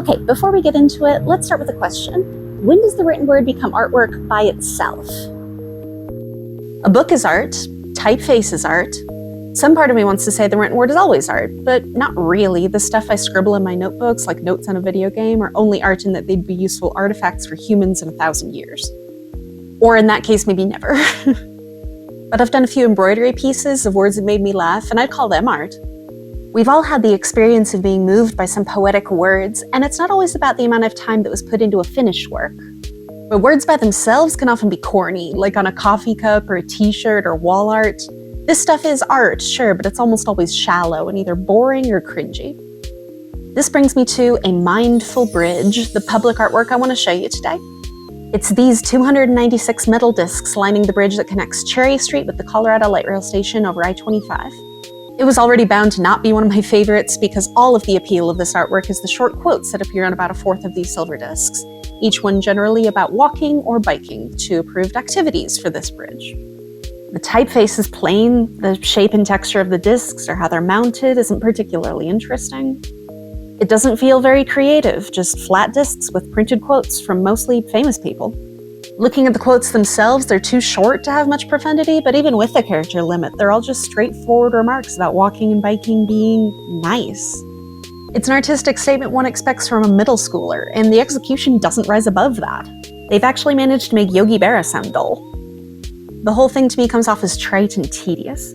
Okay, before we get into it, let's start with a question. When does the written word become artwork by itself? A book is art, typeface is art. Some part of me wants to say the written word is always art, but not really. The stuff I scribble in my notebooks, like notes on a video game, are only art in that they'd be useful artifacts for humans in 1,000 years. Or in that case, maybe never. But I've done a few embroidery pieces of words that made me laugh, and I'd call them art. We've all had the experience of being moved by some poetic words, and it's not always about the amount of time that was put into a finished work. But words by themselves can often be corny, like on a coffee cup or a t-shirt or wall art. This stuff is art, sure, but it's almost always shallow and either boring or cringy. This brings me to a mindful bridge, the public artwork I want to show you today. It's these 296 metal discs lining the bridge that connects Cherry Street with the Colorado Light Rail Station over I-25. It was already bound to not be one of my favorites because all of the appeal of this artwork is the short quotes that appear on about a fourth of these silver discs, each one generally about walking or biking, two approved activities for this bridge. The typeface is plain, the shape and texture of the discs or how they're mounted isn't particularly interesting. It doesn't feel very creative, just flat discs with printed quotes from mostly famous people. Looking at the quotes themselves, they're too short to have much profundity, but even with the character limit, they're all just straightforward remarks about walking and biking being nice. It's an artistic statement one expects from a middle schooler, and the execution doesn't rise above that. They've actually managed to make Yogi Berra sound dull. The whole thing to me comes off as trite and tedious.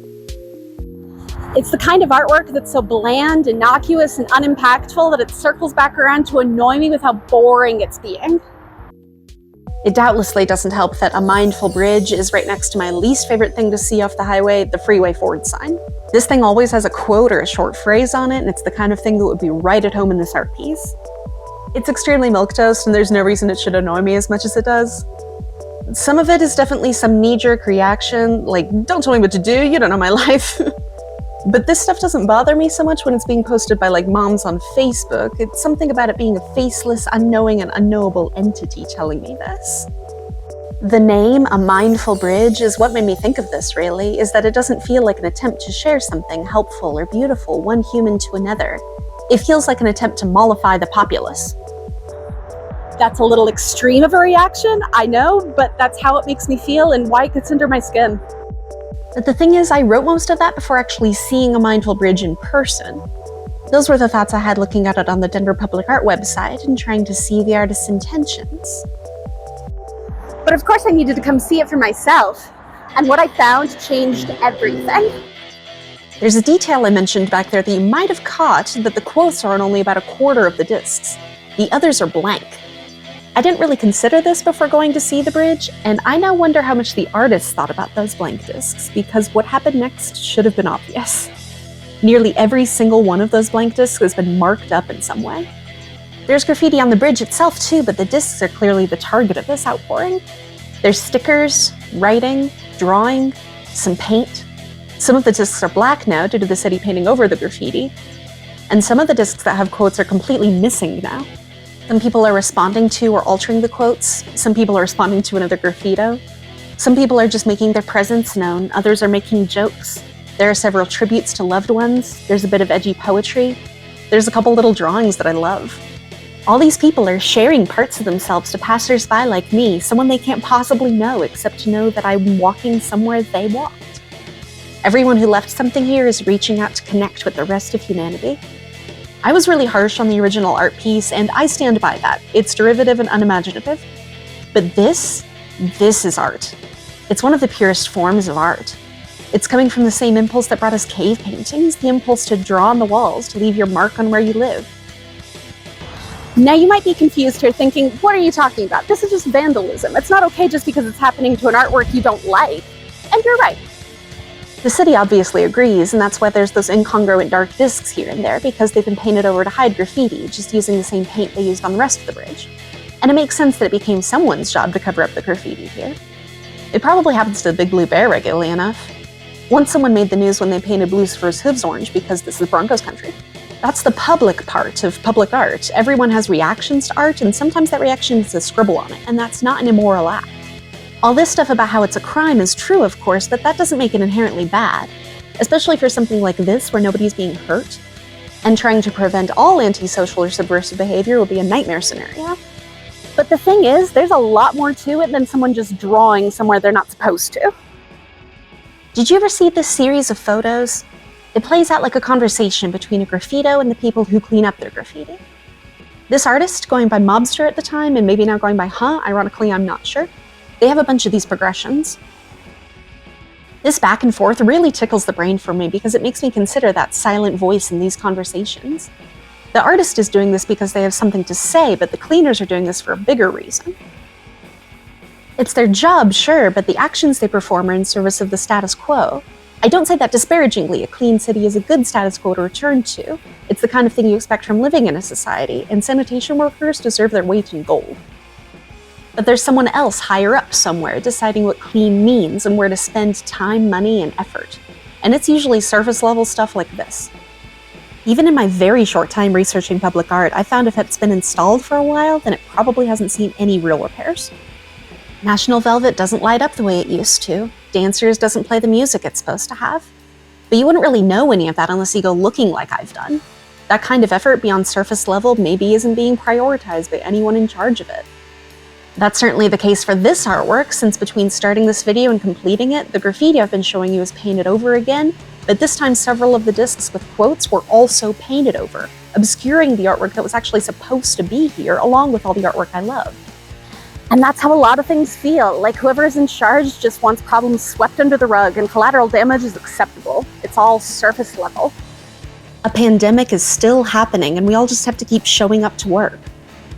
It's the kind of artwork that's so bland, innocuous, and unimpactful that it circles back around to annoy me with how boring it's being. It doubtlessly doesn't help that a mindful bridge is right next to my least favorite thing to see off the highway, the freeway forward sign. This thing always has a quote or a short phrase on it, and it's the kind of thing that would be right at home in this art piece. It's extremely milquetoast, and there's no reason it should annoy me as much as it does. Some of it is definitely some knee-jerk reaction, like, don't tell me what to do, you don't know my life. But this stuff doesn't bother me so much when it's being posted by like moms on Facebook. It's something about it being a faceless, unknowing, and unknowable entity telling me this. The name, A Mindful Bridge, is what made me think of this, really, is that it doesn't feel like an attempt to share something helpful or beautiful, one human to another. It feels like an attempt to mollify the populace. That's a little extreme of a reaction, I know, but that's how it makes me feel and why it gets under my skin. But the thing is, I wrote most of that before actually seeing A Mindful Bridge in person. Those were the thoughts I had looking at it on the Denver Public Art website and trying to see the artist's intentions. But of course I needed to come see it for myself, and what I found changed everything. There's a detail I mentioned back there that you might have caught, that the quotes are on only about a quarter of the discs. The others are blank. I didn't really consider this before going to see the bridge, and I now wonder how much the artists thought about those blank discs, because what happened next should have been obvious. Nearly every single one of those blank discs has been marked up in some way. There's graffiti on the bridge itself too, but the discs are clearly the target of this outpouring. There's stickers, writing, drawing, some paint. Some of the discs are black now due to the city painting over the graffiti, and some of the discs that have quotes are completely missing now. Some people are responding to or altering the quotes. Some people are responding to another graffito. Some people are just making their presence known. Others are making jokes. There are several tributes to loved ones. There's a bit of edgy poetry. There's a couple little drawings that I love. All these people are sharing parts of themselves to passersby like me, someone they can't possibly know except to know that I'm walking somewhere they walked. Everyone who left something here is reaching out to connect with the rest of humanity. I was really harsh on the original art piece, and I stand by that. It's derivative and unimaginative. But this is art. It's one of the purest forms of art. It's coming from the same impulse that brought us cave paintings, the impulse to draw on the walls, to leave your mark on where you live. Now you might be confused here thinking, what are you talking about? This is just vandalism. It's not okay just because it's happening to an artwork you don't like. And you're right. The city obviously agrees, and that's why there's those incongruent dark discs here and there, because they've been painted over to hide graffiti, just using the same paint they used on the rest of the bridge. And it makes sense that it became someone's job to cover up the graffiti here. It probably happens to the Big Blue Bear regularly enough. Once someone made the news when they painted Lucifer's hooves orange because this is Broncos country. That's the public part of public art. Everyone has reactions to art, and sometimes that reaction is a scribble on it, and that's not an immoral act. All this stuff about how it's a crime is true, of course, but that doesn't make it inherently bad, especially for something like this where nobody's being hurt. And trying to prevent all antisocial or subversive behavior would be a nightmare scenario. But the thing is, there's a lot more to it than someone just drawing somewhere they're not supposed to. Did you ever see this series of photos? It plays out like a conversation between a graffito and the people who clean up their graffiti. This artist, going by Mobster at the time, and maybe now going by ironically I'm not sure, they have a bunch of these progressions. This back and forth really tickles the brain for me because it makes me consider that silent voice in these conversations. The artist is doing this because they have something to say, but the cleaners are doing this for a bigger reason. It's their job, sure, but the actions they perform are in service of the status quo. I don't say that disparagingly. A clean city is a good status quo to return to. It's the kind of thing you expect from living in a society, and sanitation workers deserve their weight in gold. But there's someone else higher up somewhere deciding what clean means and where to spend time, money, and effort. And it's usually surface level stuff like this. Even in my very short time researching public art, I found if it's been installed for a while, then it probably hasn't seen any real repairs. National Velvet doesn't light up the way it used to. Dancers doesn't play the music it's supposed to have. But you wouldn't really know any of that unless you go looking like I've done. That kind of effort beyond surface level maybe isn't being prioritized by anyone in charge of it. That's certainly the case for this artwork, since between starting this video and completing it, the graffiti I've been showing you is painted over again, but this time several of the discs with quotes were also painted over, obscuring the artwork that was actually supposed to be here, along with all the artwork I love. And that's how a lot of things feel, like whoever is in charge just wants problems swept under the rug and collateral damage is acceptable. It's all surface level. A pandemic is still happening and we all just have to keep showing up to work.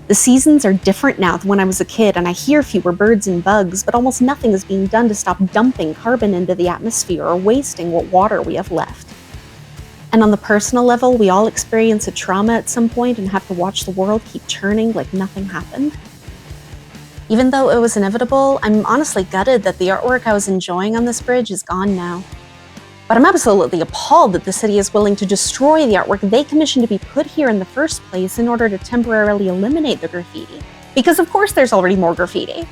The seasons are different now than when I was a kid and I hear fewer birds and bugs, but almost nothing is being done to stop dumping carbon into the atmosphere or wasting what water we have left. And on the personal level, we all experience a trauma at some point and have to watch the world keep turning like nothing happened. Even though it was inevitable, I'm honestly gutted that the artwork I was enjoying on this bridge is gone now. But I'm absolutely appalled that the city is willing to destroy the artwork they commissioned to be put here in the first place in order to temporarily eliminate the graffiti. Because of course there's already more graffiti.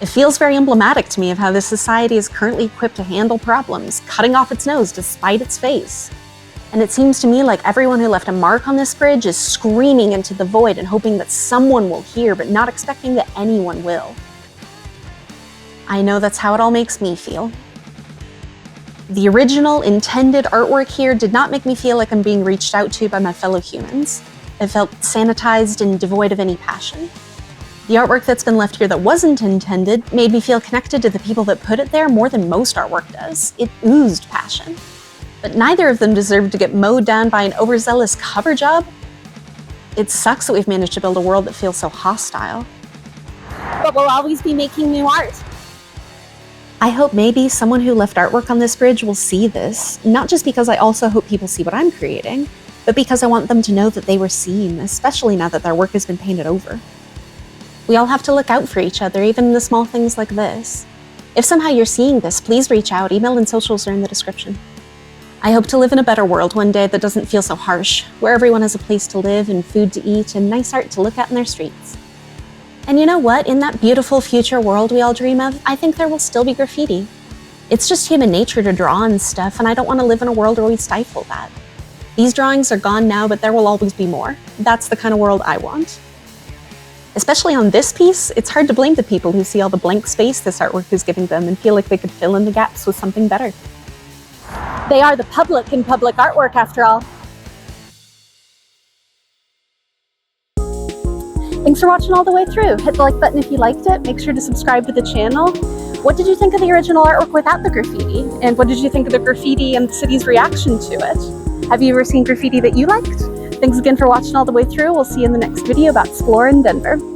It feels very emblematic to me of how this society is currently equipped to handle problems, cutting off its nose to spite its face. And it seems to me like everyone who left a mark on this bridge is screaming into the void and hoping that someone will hear, but not expecting that anyone will. I know that's how it all makes me feel. The original, intended artwork here did not make me feel like I'm being reached out to by my fellow humans. It felt sanitized and devoid of any passion. The artwork that's been left here that wasn't intended made me feel connected to the people that put it there more than most artwork does. It oozed passion. But neither of them deserved to get mowed down by an overzealous cover job. It sucks that we've managed to build a world that feels so hostile. But we'll always be making new art. I hope maybe someone who left artwork on this bridge will see this, not just because I also hope people see what I'm creating, but because I want them to know that they were seen, especially now that their work has been painted over. We all have to look out for each other, even in the small things like this. If somehow you're seeing this, please reach out. Email and socials are in the description. I hope to live in a better world one day that doesn't feel so harsh, where everyone has a place to live and food to eat and nice art to look at in their streets. And you know what? In that beautiful future world we all dream of, I think there will still be graffiti. It's just human nature to draw and stuff, and I don't want to live in a world where we stifle that. These drawings are gone now, but there will always be more. That's the kind of world I want. Especially on this piece, it's hard to blame the people who see all the blank space this artwork is giving them and feel like they could fill in the gaps with something better. They are the public in public artwork, after all. Thanks for watching all the way through. Hit the like button if you liked it. Make sure to subscribe to the channel. What did you think of the original artwork without the graffiti? And what did you think of the graffiti and the city's reaction to it? Have you ever seen graffiti that you liked? Thanks again for watching all the way through. We'll see you in the next video about Splorin, Denver.